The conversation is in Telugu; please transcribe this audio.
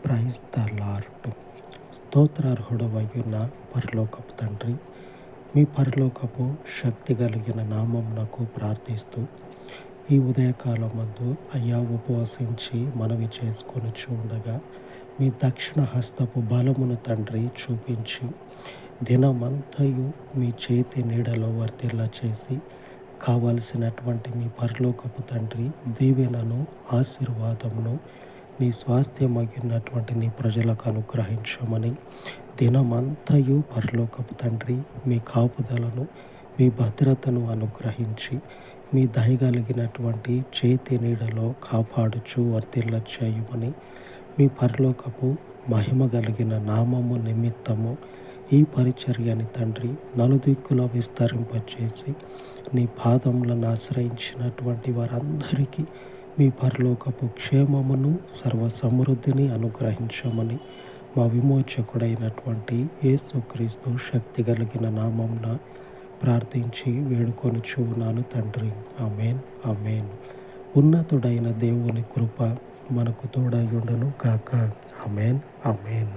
Praise the lord. స్తోత్రార్హుడవయ్యున్న పరలోకపు తండ్రి, మీ పరలోకపు శక్తి కలిగిన నామమునకు ప్రార్థిస్తూ ఈ ఉదయకాలమందు అయ్యా ఉపవసించి మనవి చేసుకొని ఉండగా మీ దక్షిణ హస్తపు బలమును తండ్రి చూపించి దినమంతయు మీ చేతి నీడలో వర్తిల్ల చేసి కావలసినటువంటి మీ పరలోకపు తండ్రి దీవెనను ఆశీర్వాదమును నీ స్వాస్థ్యమగినటువంటి నీ ప్రజలకు అనుగ్రహించమని దినమంతయు పరలోకపు తండ్రి మీ కాపుదలను మీ భద్రతను అనుగ్రహించి మీ దయగలిగినటువంటి చేతి నీడలో కాపాడుచు వర్తిల్ల చేయమని మీ పరలోకపు మహిమ కలిగిన నామము నిమిత్తము ఈ పరిచర్యని తండ్రి నలుదిక్కులా విస్తరింపచేసి నీ పాదములను ఆశ్రయించినటువంటి వారందరికీ మీ పరలోకపు క్షేమమును సర్వ సమృద్ధిని అనుగ్రహించమని మా విమోచకుడైనటువంటి యేసుక్రీస్తు శక్తి కలిగిన నామమున ప్రార్థించి వేడుకొనుచున్నాను తండ్రి. ఆమేన్, ఆమేన్. ఉన్నతుడైన దేవుని కృప మనకు తోడయుండును గాక. ఆమేన్, ఆమేన్.